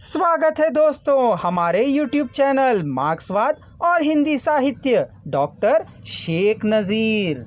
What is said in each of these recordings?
स्वागत है दोस्तों हमारे YouTube चैनल मार्क्सवाद और हिंदी साहित्य डॉक्टर शेख नज़ीर।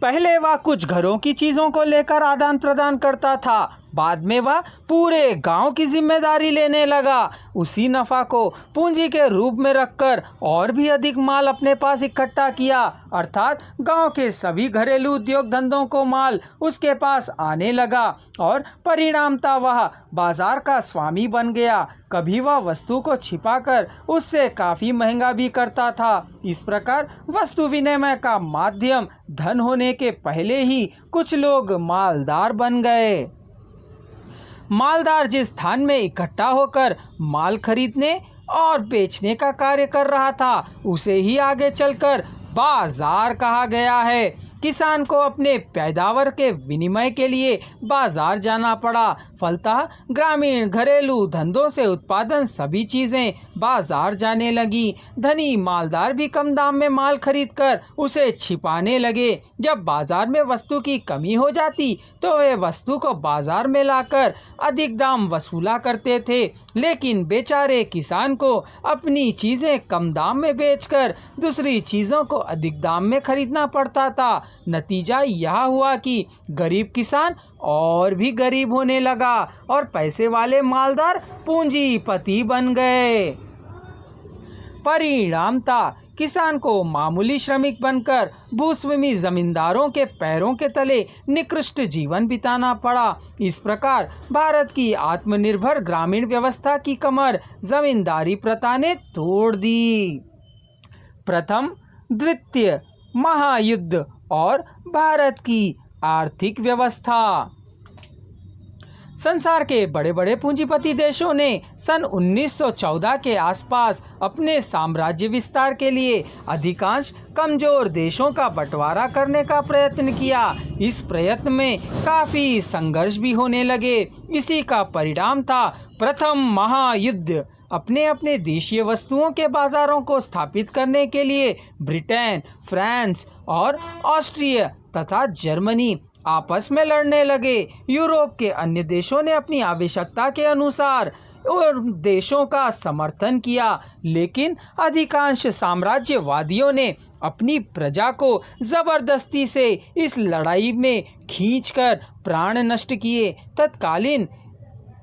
पहले वह कुछ घरों की चीज़ों को लेकर आदान प्रदान करता था, बाद में वह पूरे गांव की जिम्मेदारी लेने लगा। उसी नफ़ा को पूंजी के रूप में रखकर और भी अधिक माल अपने पास इकट्ठा किया, अर्थात गांव के सभी घरेलू उद्योग धंधों को माल उसके पास आने लगा और परिणामतः वह बाजार का स्वामी बन गया। कभी वह वस्तु को छिपाकर उससे काफ़ी महंगा भी करता था। इस प्रकार वस्तु विनिमय का माध्यम धन होने के पहले ही कुछ लोग मालदार बन गए। मालदार जिस स्थान में इकट्ठा होकर माल खरीदने और बेचने का कार्य कर रहा था, उसे ही आगे चलकर बाजार कहा गया है। किसान को अपने पैदावार के विनिमय के लिए बाजार जाना पड़ा। फलतः ग्रामीण घरेलू धंधों से उत्पादन सभी चीज़ें बाजार जाने लगी। धनी मालदार भी कम दाम में माल खरीदकर उसे छिपाने लगे। जब बाजार में वस्तु की कमी हो जाती तो वे वस्तु को बाजार में लाकर अधिक दाम वसूला करते थे, लेकिन बेचारे किसान को अपनी चीज़ें कम दाम में बेचकर दूसरी चीज़ों को अधिक दाम में खरीदना पड़ता था। नतीजा यह हुआ कि गरीब किसान और भी गरीब होने लगा और पैसे वाले मालदार पूंजीपति बन गए। परिणाम था किसान को मामूली श्रमिक बनकर भूस्वामी जमींदारों के पैरों के तले निकृष्ट जीवन बिताना पड़ा। इस प्रकार भारत की आत्मनिर्भर ग्रामीण व्यवस्था की कमर जमींदारी प्रथा ने तोड़ दी। प्रथम द्वितीय महायुद्ध और भारत की आर्थिक व्यवस्था। संसार के बड़े बड़े पूंजीपति देशों ने सन 1914 के आसपास अपने साम्राज्य विस्तार के लिए अधिकांश कमजोर देशों का बंटवारा करने का प्रयत्न किया। इस प्रयत्न में काफ़ी संघर्ष भी होने लगे। इसी का परिणाम था प्रथम महायुद्ध। अपने अपने देशीय वस्तुओं के बाजारों को स्थापित करने के लिए ब्रिटेन, फ्रांस और ऑस्ट्रिया तथा जर्मनी आपस में लड़ने लगे। यूरोप के अन्य देशों ने अपनी आवश्यकता के अनुसार उन देशों का समर्थन किया, लेकिन अधिकांश साम्राज्यवादियों ने अपनी प्रजा को जबरदस्ती से इस लड़ाई में खींचकर प्राण नष्ट किए। तत्कालीन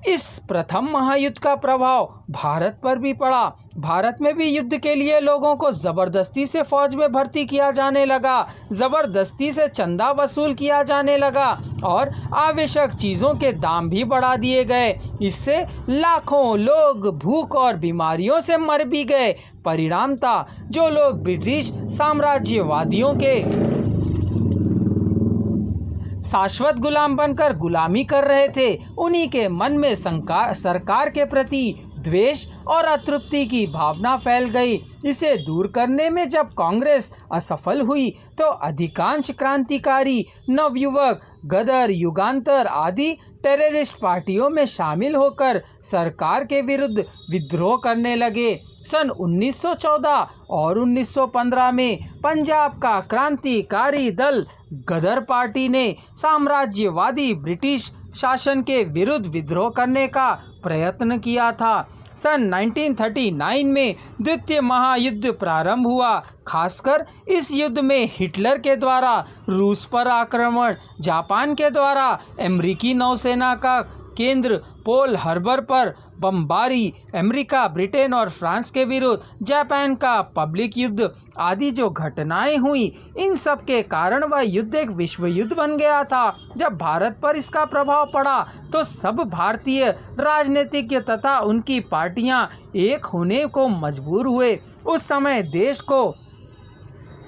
इस प्रथम महायुद्ध का प्रभाव भारत पर भी पड़ा। भारत में भी युद्ध के लिए लोगों को ज़बरदस्ती से फौज में भर्ती किया जाने लगा, ज़बरदस्ती से चंदा वसूल किया जाने लगा और आवश्यक चीज़ों के दाम भी बढ़ा दिए गए। इससे लाखों लोग भूख और बीमारियों से मर भी गए। परिणाम था जो लोग ब्रिटिश साम्राज्यवादियों के शाश्वत गुलाम बनकर गुलामी कर रहे थे, उन्हीं के मन में सरकार के प्रति द्वेष और अतृप्ति की भावना फैल गई। इसे दूर करने में जब कांग्रेस असफल हुई तो अधिकांश क्रांतिकारी नवयुवक गदर, युगांतर आदि टेररिस्ट पार्टियों में शामिल होकर सरकार के विरुद्ध विद्रोह करने लगे। सन 1914 और 1915 में पंजाब का क्रांतिकारी दल गदर पार्टी ने साम्राज्यवादी ब्रिटिश शासन के विरुद्ध विद्रोह का प्रयत्न किया था। सन 1939 में द्वितीय महायुद्ध प्रारंभ हुआ। खासकर इस युद्ध में हिटलर के द्वारा रूस पर आक्रमण, जापान के द्वारा अमेरिकी नौसेना का केंद्र पोल हार्बर पर बमबारी, अमेरिका, ब्रिटेन और फ्रांस के विरुद्ध जापान का पब्लिक युद्ध आदि जो घटनाएं हुई, इन सब के कारण वह युद्ध एक विश्व युद्ध बन गया था। जब भारत पर इसका प्रभाव पड़ा तो सब भारतीय राजनीतिज्ञ तथा उनकी पार्टियां एक होने को मजबूर हुए। उस समय देश को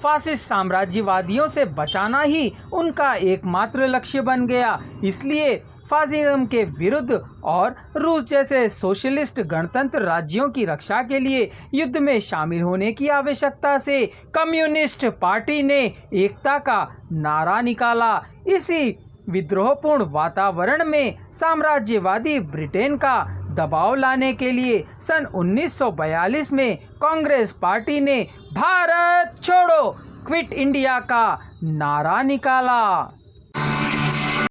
फासिस्ट साम्राज्यवादियों से बचाना ही उनका एकमात्र लक्ष्य बन गया। इसलिए फासिज्म के विरुद्ध और रूस जैसे सोशलिस्ट गणतंत्र राज्यों की रक्षा के लिए युद्ध में शामिल होने की आवश्यकता से कम्युनिस्ट पार्टी ने एकता का नारा निकाला। इसी विद्रोहपूर्ण वातावरण में साम्राज्यवादी ब्रिटेन का दबाव लाने के लिए सन 1942 में कांग्रेस पार्टी ने भारत छोड़ो, क्विट इंडिया का नारा निकाला।